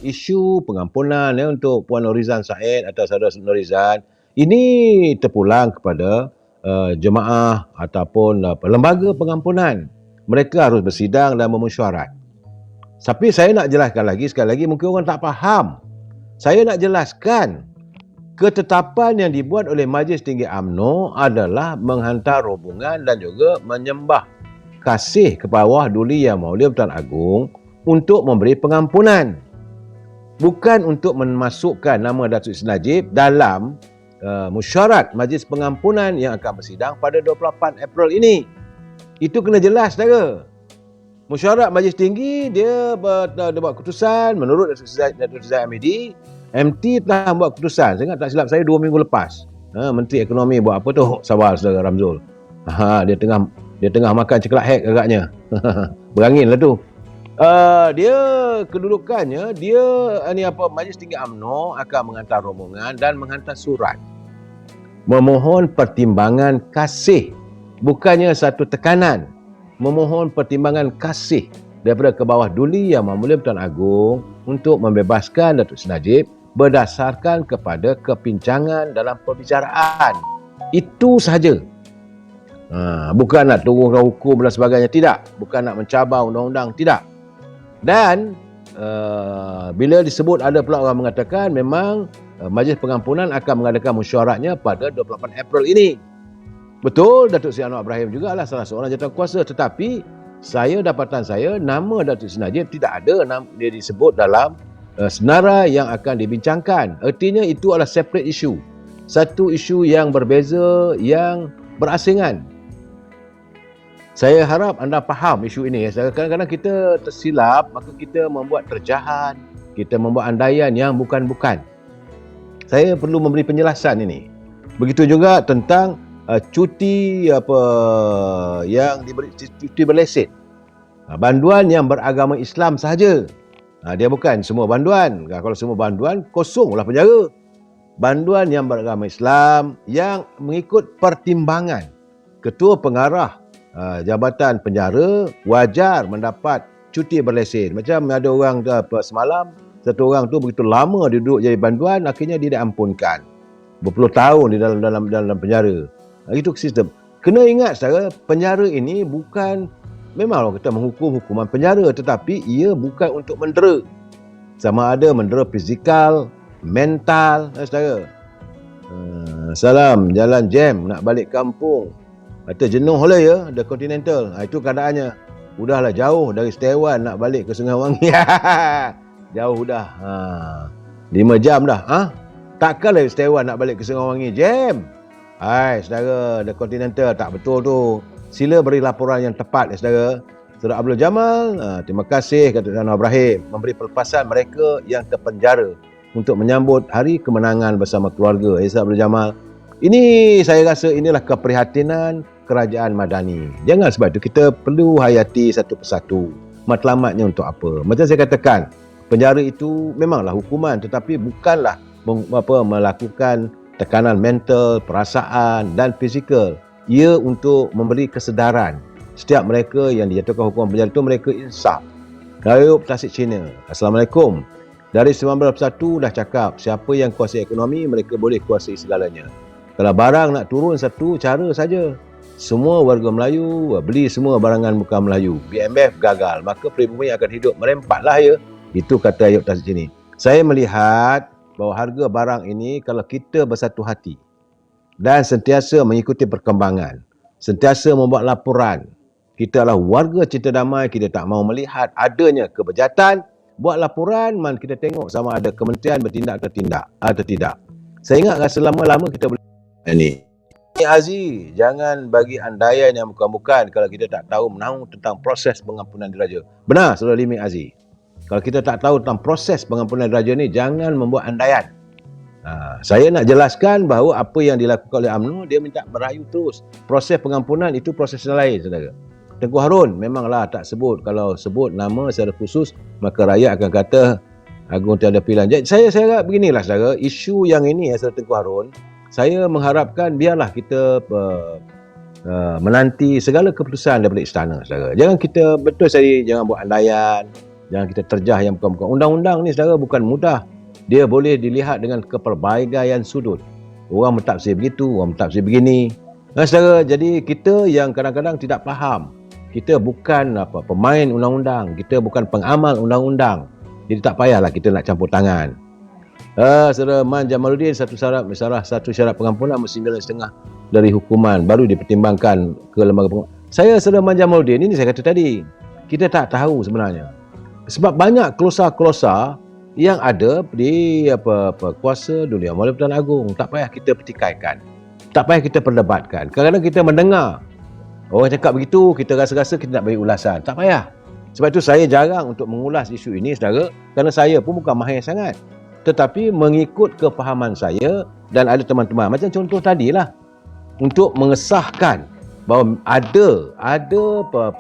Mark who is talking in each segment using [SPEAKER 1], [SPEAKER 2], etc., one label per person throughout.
[SPEAKER 1] isu pengampunan untuk Puan Norizan Said atau saudara Norizan ini terpulang kepada jemaah ataupun lembaga pengampunan. Mereka harus bersidang dan memesyuarat. Tapi saya nak jelaskan lagi, sekali lagi mungkin orang tak faham. Saya nak jelaskan, ketetapan yang dibuat oleh Majlis Tinggi UMNO adalah menghantar rombongan dan juga menyembah kasih ke bawah Duli Yang Mulia Tuan Agong untuk memberi pengampunan. Bukan untuk memasukkan nama Datuk Seri Najib dalam mesyuarat Majlis Pengampunan yang akan bersidang pada 28 April ini. Itu kena jelas, saudara. Mesyuarat Majlis Tinggi dia buat keputusan menurut Datuk Seri Hamidi. MT telah buat keputusan. Saya ingat tak silap saya 2 minggu lepas. Menteri Ekonomi buat apa tu? Sabar saudara Ramzul. Dia tengah makan coklat hack agaknya. Beranginlah tu. Dia kedudukannya Majlis Tinggi UMNO akan menghantar rombongan dan menghantar surat memohon pertimbangan kasih, bukannya satu tekanan. Memohon pertimbangan kasih daripada ke bawah Duli Yang Mulia Tuan Agong untuk membebaskan Datuk Seri Najib berdasarkan kepada kepincangan dalam perbicaraan. Itu sahaja. Bukan nak turunkan hukum dan sebagainya, tidak. Bukan nak mencabar undang-undang, tidak. Dan bila disebut, ada pula orang mengatakan memang Majlis Pengampunan akan mengadakan mesyuaratnya pada 28 April ini. Betul, Datuk Seri Anwar Ibrahim juga adalah salah seorang jawatankuasa, tetapi dapatan saya, nama Datuk Seri Najib tidak ada dia disebut dalam senarai yang akan dibincangkan. Artinya itu adalah separate issue. Satu isu yang berbeza, yang berasingan. Saya harap anda faham isu ini. Kadang-kadang kita tersilap, maka kita membuat terjahan, kita membuat andaian yang bukan-bukan. Saya perlu memberi penjelasan ini. Begitu juga tentang cuti yang diberi, cuti berlesen. Banduan yang beragama Islam sahaja. Dia bukan semua banduan. Kalau semua banduan, kosonglah penjara. Banduan yang beragama Islam yang mengikut pertimbangan Ketua Pengarah Jabatan Penjara wajar mendapat cuti berlesen. Macam ada orang semalam, satu orang tu begitu lama dia duduk jadi banduan, akhirnya dia diampunkan. Berpuluh tahun di dalam penjara. Itu sistem. Kena ingat, saudara, penjara ini bukan, memang kita menghukum hukuman penjara, tetapi ia bukan untuk mendera. Sama ada mendera fizikal, mental, saudara. Salam, jalan jam, nak balik kampung. Kata jenuh lah ya, The Continental. Itu keadaannya. Udahlah jauh dari Setiawan nak balik ke Sungai Wangi. Jauh dah. 5 jam dah. Takkan dari Setiawan nak balik ke Sungai Wangi, jam. Hai, saudara, The Continental, tak betul tu. Sila beri laporan yang tepat, saudara. Saudara Abdul Jamal, terima kasih kata Anwar Ibrahim memberi pelepasan mereka yang terpenjara untuk menyambut hari kemenangan bersama keluarga. Saudara Abdul Jamal, ini saya rasa inilah keprihatinan kerajaan Madani. Jangan sebab itu kita perlu hayati satu persatu. Matlamatnya untuk apa? Macam saya katakan, penjara itu memanglah hukuman, tetapi bukanlah melakukan tekanan mental, perasaan dan fizikal. Ia untuk memberi kesedaran. Setiap mereka yang dijatuhkan hukuman penjara itu, mereka insaf. Ayub Tasik Cina. Assalamualaikum. Dari 1991 dah cakap, siapa yang kuasai ekonomi, mereka boleh kuasai segalanya. Kalau barang nak turun, satu cara saja. Semua warga Melayu beli semua barangan bukan Melayu. BMF gagal, maka peribumi akan hidup merempatlah ya. Itu kata Ayub Tasik Cina. Saya melihat bahawa harga barang ini, kalau kita bersatu hati dan sentiasa mengikuti perkembangan, sentiasa membuat laporan, kita adalah warga cinta damai, kita tak mau melihat adanya kebejatan, buat laporan, kita tengok sama ada kementerian bertindak atau tidak. Saya ingat rasa lama-lama kita boleh ini. Hazi, jangan bagi andaian yang bukan-bukan kalau kita tak tahu menahu tentang proses pengampunan diraja. Benar, Saudara Limik Hazi. Kalau kita tak tahu tentang proses pengampunan diraja ni, jangan membuat andaian. Saya nak jelaskan bahawa apa yang dilakukan oleh UMNO, dia minta merayu terus. Proses pengampunan itu proses lain, saudara. Tengku Harun memanglah tak sebut. Kalau sebut nama secara khusus, maka rakyat akan kata Agong tiada pilihan. Jadi saya harap beginilah, saudara. Isu yang ini, saudara Tengku Harun, saya mengharapkan biarlah kita menanti segala keputusan daripada istana, saudara. Jangan kita, betul saya, jangan buat andaian. Jangan kita terjah yang bukan-bukan. Undang-undang ni saudara bukan mudah. Dia boleh dilihat dengan kepelbagaian sudut. Orang mentafsir begitu, orang mentafsir begini. Saudara, jadi kita yang kadang-kadang tidak faham. Kita bukan pemain undang-undang, kita bukan pengamal undang-undang. Jadi tak payahlah kita nak campur tangan. Saudara Man Jamaluddin, satu syarat pengampunan mesti 9.5 dari hukuman baru dipertimbangkan ke lembaga pengampunan. Saya saudara Man Jamaluddin, ini saya kata tadi, kita tak tahu sebenarnya. Sebab banyak klosa-klosa yang ada di kuasa dunia Mahkamah Pertuan Agong. Tak payah kita pertikaikan. Tak payah kita perdebatkan. Kadang-kadang kita mendengar orang cakap begitu, kita rasa-rasa kita nak bagi ulasan. Tak payah. Sebab itu saya jarang untuk mengulas isu ini, saudara, kerana saya pun bukan mahir sangat. Tetapi mengikut kefahaman saya dan ada teman-teman, macam contoh tadilah, untuk mengesahkan bahawa ada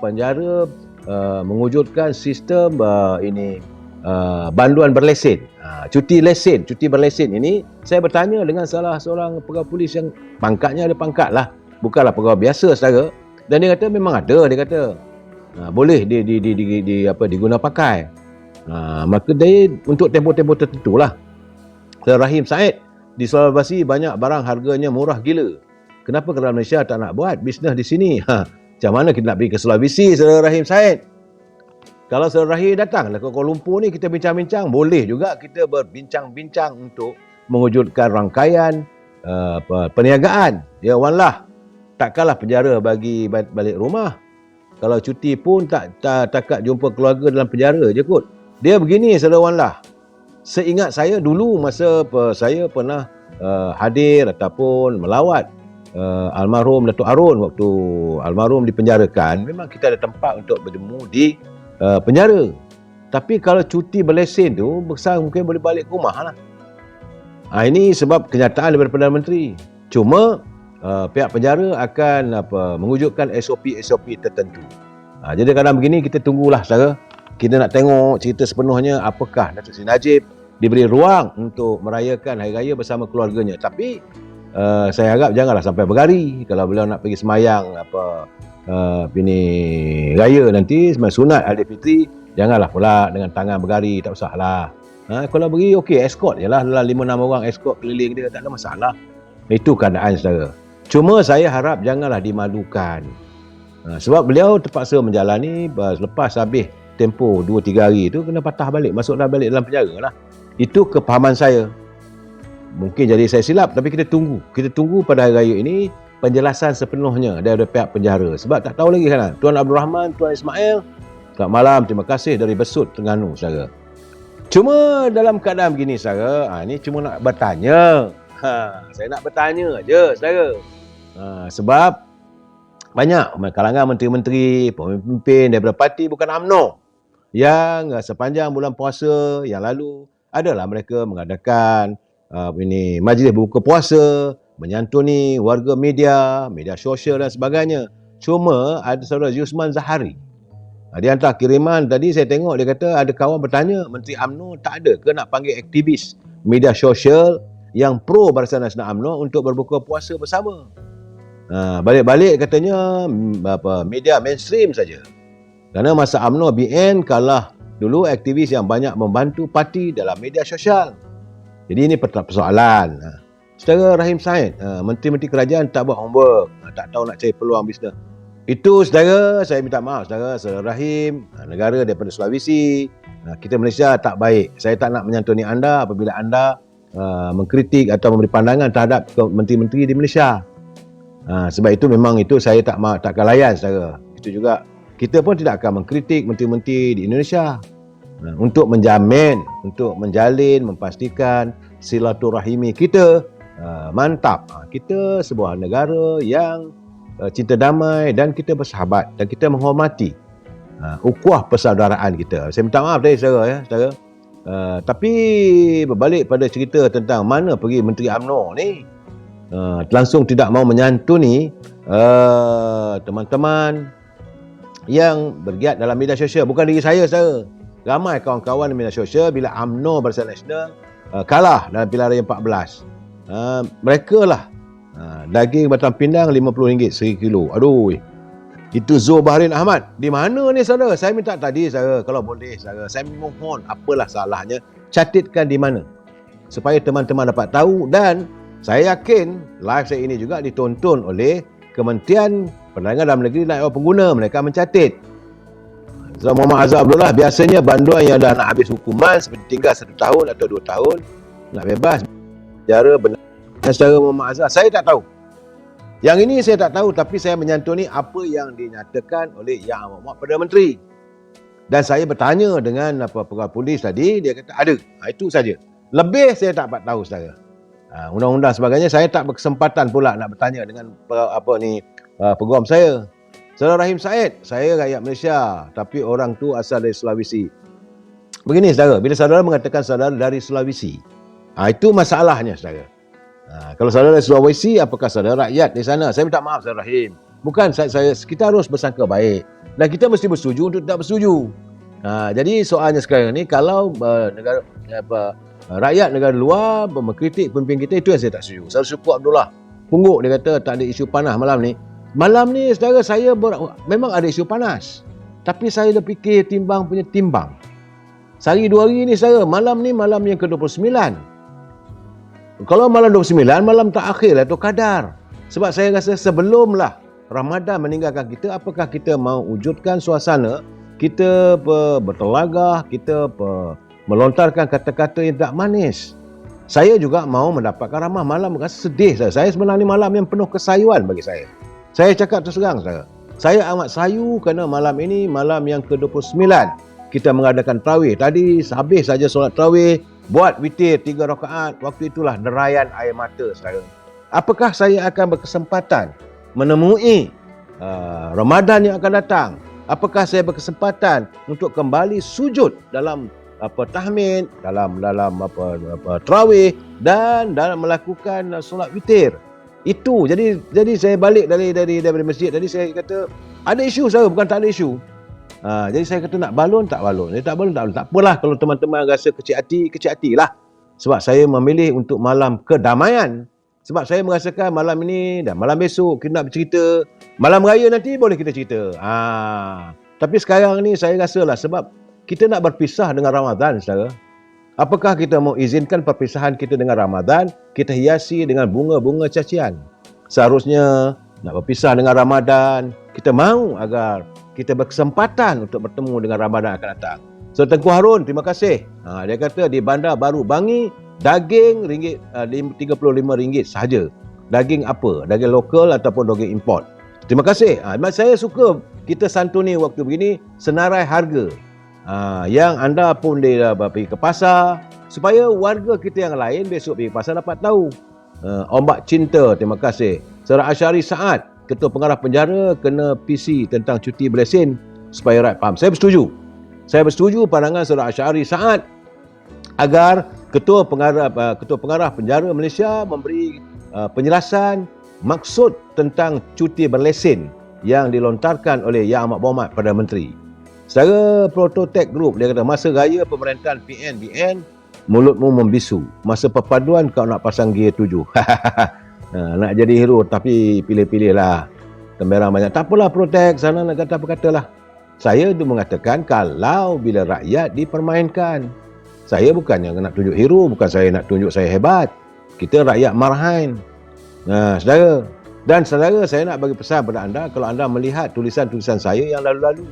[SPEAKER 1] penjara mewujudkan sistem banduan berlesen, cuti berlesen ini. Saya bertanya dengan salah seorang pegawai polis yang pangkatnya ada pangkat lah, bukanlah pegawai biasa, saudara. Dan dia kata memang ada, dia kata boleh diguna pakai. Maka dia untuk tempoh-tempoh tertentu lah. Rahim Said di Sulawesi banyak barang harganya murah gila. Kenapa kerajaan Malaysia tak nak buat bisnes di sini? Macam mana kita nak pergi ke Sulawesi, Saudara Rahim Said? Kalau Saudara Rahim datanglah ke Kuala Lumpur ni, kita bincang-bincang. Boleh juga kita berbincang-bincang untuk mewujudkan rangkaian perniagaan. Ya Wan Lah, takkanlah penjara bagi balik rumah. Kalau cuti pun takat jumpa keluarga dalam penjara je kot. Dia begini, Saudara Wan Lah. Seingat saya dulu masa saya pernah hadir ataupun melawat almarhum Datuk Arun waktu almarhum dipenjarakan, memang kita ada tempat untuk bertemu di penjara. Tapi kalau cuti berlesen tu, besar mungkin boleh balik ke rumah lah. Ini sebab kenyataan daripada Perdana Menteri. Cuma pihak penjara akan mewujudkan SOP tertentu. Jadi kadang begini kita tunggulah, saudara. Kita nak tengok cerita sepenuhnya, apakah Datuk Seri Najib diberi ruang untuk merayakan Hari Raya bersama keluarganya. Tapi saya harap janganlah sampai bergari. Kalau beliau nak pergi semayang raya nanti, semayang sunat Aidilfitri, janganlah pula dengan tangan bergari, tak usahlah. Kalau pergi okey, escort je lah, dalam 5-6 orang escort keliling dia, tak ada masalah. Itu keadaan, saudara. Cuma saya harap janganlah dimalukan. Sebab beliau terpaksa menjalani selepas habis tempoh 2-3 hari tu kena patah balik, masuk dah balik dalam penjara lah. Itu kepahaman saya. Mungkin jadi saya silap, tapi kita tunggu pada hari raya ini penjelasan sepenuhnya daripada pihak penjara. Sebab tak tahu lagi kan. Tuan Abdul Rahman, Tuan Ismail, selamat malam, terima kasih dari Besut, Terengganu, saudara. Cuma dalam keadaan begini, saudara, ini cuma nak bertanya. Saya nak bertanya aja, saudara. Sebab banyak kalangan menteri-menteri, pemimpin daripada parti bukan UMNO yang sepanjang bulan puasa yang lalu adalah mereka mengadakan majlis berbuka puasa, menyantuni warga media sosial dan sebagainya. Cuma ada saudara Yusman Zahari, di antara kiriman tadi saya tengok, dia kata ada kawan bertanya, Menteri UMNO tak ada ke nak panggil aktivis media sosial yang pro Barisan Nasional UMNO untuk berbuka puasa bersama. Balik-balik katanya media mainstream saja. Kerana masa UMNO BN kalah dulu aktivis yang banyak membantu parti dalam media sosial. Jadi ini persoalan. Saudara Rahim Said, menteri-menteri kerajaan tak buat homework, tak tahu nak cari peluang bisnes. Itu saudara, saya minta maaf saudara Rahim, negara daripada Sulawesi, kita Malaysia tak baik. Saya tak nak menyantuni anda apabila anda mengkritik atau memberi pandangan terhadap menteri-menteri di Malaysia. Sebab itu memang itu saya takkan layan, saudara. Itu juga kita pun tidak akan mengkritik menteri-menteri di Indonesia. Untuk menjamin, untuk menjalin, memastikan silaturahimi kita mantap. Kita sebuah negara yang cinta damai dan kita bersahabat dan kita menghormati ukhuwah persaudaraan kita. Saya minta maaf tadi, saudara, ya, saudara. Tapi berbalik pada cerita tentang mana pergi Menteri UMNO ni, langsung tidak mau menyantuni teman-teman yang bergiat dalam media sosial. Bukan diri saya, saudara. Ramai kawan-kawan di media sosial bila UMNO Barisan Nasional kalah dalam pilihan raya 14. Mereka lah daging batang pindang RM50 sekilo. Aduh. Itu Zulbahrin Ahmad. Di mana ni saudara? Saya minta tadi saudara, kalau boleh saudara, saya mohon apalah salahnya, catatkan di mana supaya teman-teman dapat tahu, dan saya yakin live saya ini juga ditonton oleh Kementerian Perdagangan Dalam Negeri dan pengguna, mereka mencatat. So, Muhammad Azhar Abdullah, biasanya banduan yang dah nak habis hukuman seperti tinggal 1 tahun atau 2 tahun nak bebas, cara benar secara Muhammad Azhar, saya tak tahu. Yang ini saya tak tahu, tapi saya menyantuni apa yang dinyatakan oleh Yang Amat Berhormat Perdana Menteri. Dan saya bertanya dengan pegawai polis tadi, dia kata ada. Itu saja. Lebih saya tak dapat tahu saudara. Undang-undang sebagainya saya tak berkesempatan pula nak bertanya dengan peguam saya. Saudara Rahim Said, saya rakyat Malaysia tapi orang tu asal dari Sulawesi. Begini saudara, bila saudara mengatakan saudara dari Sulawesi, itu masalahnya saudara. Kalau saudara dari Sulawesi, apakah saudara rakyat di sana? Saya minta maaf saudara Rahim. Bukan kita harus bersangka baik dan kita mesti bersetuju untuk tidak bersetuju. Jadi soalnya sekarang ni, kalau rakyat negara luar mengkritik pemimpin kita, itu yang saya tak setuju. Saudara Syukur Abdullah pungguk, dia kata tak ada isu panas malam ni. Malam ni saudara, saya memang ada isu panas, tapi saya dah fikir timbang punya timbang. Sehari 2 hari ni saudara, malam ni malam yang ke-29. Kalau malam 29, malam terakhir atau Qadar. Sebab saya rasa sebelumlah Ramadan meninggalkan kita, apakah kita mau wujudkan suasana kita bertelagah, kita melontarkan kata-kata yang tak manis. Saya juga mau mendapatkan ramah malam, rasa sedih saya. Saya sebenarnya malam yang penuh kesayuan bagi saya. Saya cakap terus terang saya amat sayu kerana malam ini malam yang ke-29. Kita mengadakan tarawih. Tadi habis saja solat tarawih, buat witir 3 rakaat. Waktu itulah derayan air mata saudara. Apakah saya akan berkesempatan menemui Ramadan yang akan datang? Apakah saya berkesempatan untuk kembali sujud dalam tahmid, dalam tarawih dan dalam melakukan solat witir? Itu jadi saya balik dari masjid tadi, saya kata ada isu saya, bukan tak ada isu. Jadi saya kata nak balon tak balon, tak balon tak balon, tak apalah. Kalau teman-teman rasa kecil hatilah. Sebab saya memilih untuk malam kedamaian. Sebab saya merasakan malam ini dan malam besok kita nak bercerita, malam raya nanti boleh kita cerita. Tapi sekarang ni saya rasalah sebab kita nak berpisah dengan Ramadan saudara. Apakah kita mau izinkan perpisahan kita dengan Ramadan kita hiasi dengan bunga-bunga cacian? Seharusnya nak berpisah dengan Ramadan, kita mahu agar kita berkesempatan untuk bertemu dengan Ramadan akan datang. So Tengku Harun, terima kasih. Dia kata di Bandar Baru Bangi, daging RM35 sahaja. Daging apa? Daging lokal ataupun daging import. Terima kasih. Saya suka kita santuni waktu begini, senarai harga. Yang anda pun dia pergi ke pasar supaya warga kita yang lain besok pergi ke pasar dapat tahu. Ombak Cinta, terima kasih. Saudara Asyari Saad, Ketua Pengarah Penjara kena PC tentang cuti berlesen supaya rakyat faham. Saya bersetuju pandangan Saudara Asyari Saad agar Ketua Pengarah Penjara Malaysia memberi penjelasan maksud tentang cuti berlesen yang dilontarkan oleh Yang Amat Berhormat Perdana Menteri. Secara Prototech Group, dia kata masa raya pemerintahan PNBN mulutmu membisu, masa perpaduan kau nak pasang gear 7. Nak jadi hero tapi pilih-pilih lah, temberang banyak. Tak apalah Protect sana nak kata apa katalah. Saya tu mengatakan kalau bila rakyat dipermainkan, saya bukannya nak tunjuk hero, bukan saya nak tunjuk saya hebat. Kita rakyat marahan. Saudara, dan saudara, saya nak bagi pesan pada anda, kalau anda melihat tulisan-tulisan saya yang lalu-lalu,